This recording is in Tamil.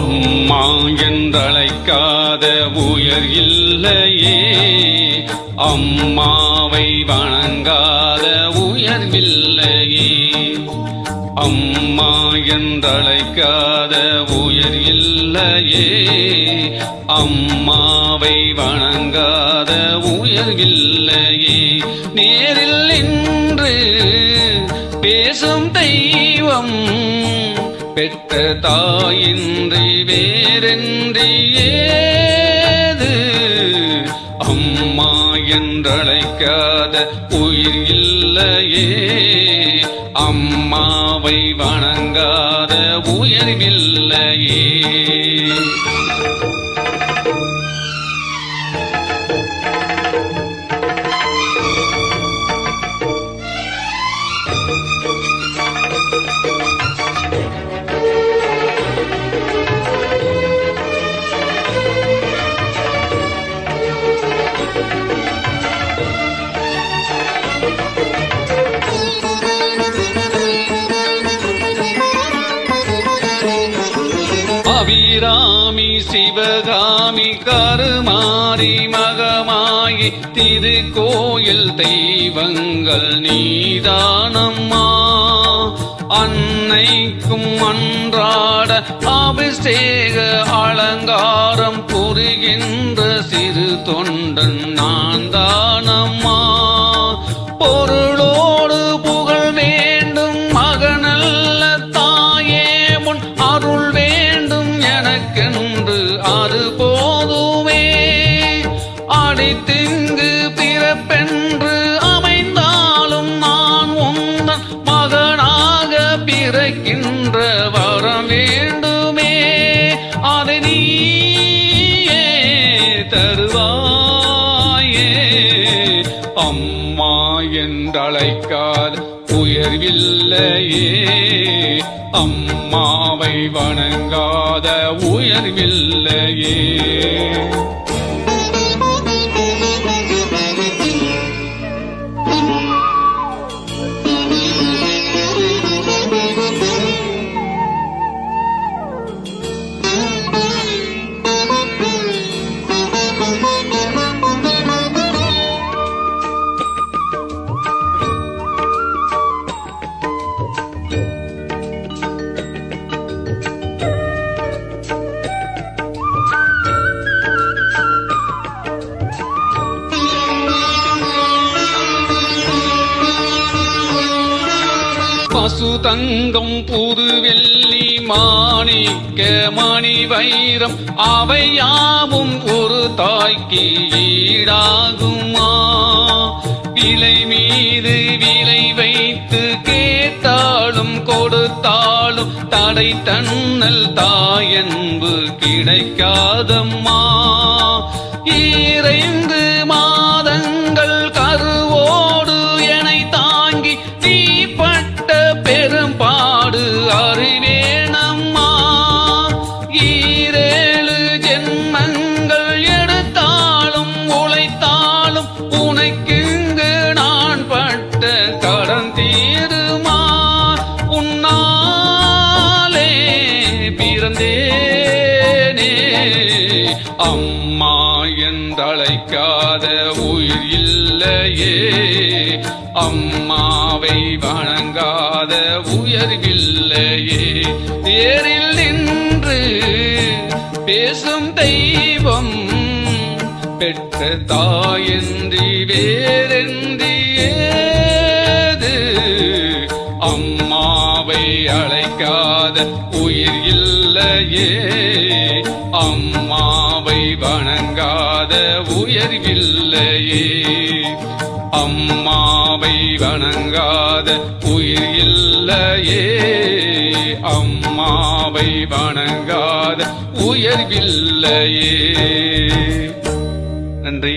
அம்மா என்றழைக்காத உயர் இல்லையே, அம்மாவை வணங்காத உயர்வில்லையே. அம்மா என்றழைக்காத உயர் இல்லையே, அம்மாவை வணங்காத உயர்வில்லையே. நேரில் நின்று பேசும் தெய்வம் பெற்ற தாயின்றி வேறென்றி ஏது. அம்மா என்றழைக்காத உயிர் இல்லையே, அம்மாவை வணங்காத உயர்வில்லையே. அபிராமி சிவகாமி கருமாரி மகமாயி திருக்கோயில் தெய்வங்கள் நீதானம்மா. அன்னைக்கும் அன்றாட அபிஷேக அலங்காரம் புரிகின்ற சிறு தொண்டன் நான் தானம்மா. பொருளோடு புகழ் வேண்டும் மகனல்ல தாயே, முன் அருள் வேண்டும் எனக்கென்று அது போதுமே. அடித்திங்கு பிறப்பென்று அமைந்தாலும் நான் உந்தன் மகனாக பிறக்கின்ற வரம் வேண்டுமே. அதை நீயே தருவாயே. அம்மா என்றழைக்காத உயர்வில்லையே, அம்மாவை வணங்காத உயர்வில்லையே. பசு தங்கம் புது வெள்ளி மாணிக்க மணி வைரம் அவையாவும் ஒரு தாய்க்கு ஈடாகுமா. விலை மீது விலை வைத்து கேட்டாலும் கொடுத்தாலும் தடை தன்னல் தாயன்பு கிடைக்காதம்மா. ஈரைந்து மாதங்கள் கருவோடு என்னை தாங்கி நீ பட்ட பெரும்பாடு அறிவேனம்மா. ஈரேழு ஜென்மங்கள் எடுத்தாலும் உழைத்தாலும் உனக்கிங்கு நான் பட்ட கடன் தீருமா. உன்னாலே பிறந்தேனே, அம்மா என்றழைக்காத உயிர் இல்லையே, அம்மாவை வணங்காத உயர்வில்லையே. நேரில் நின்று பேசும் தெய்வம் பெற்ற தாயின்றி வேறென்றி ஏது. அம்மாவை அழைக்காத உயிர் இல்லையே, அம்மாவை வணங்காத உயர்வில்லையே. அம்மாவை வணங்காத உயிர் இல்லையே, அம்மாவை வணங்காத உயர்வில்லையே. நன்றி.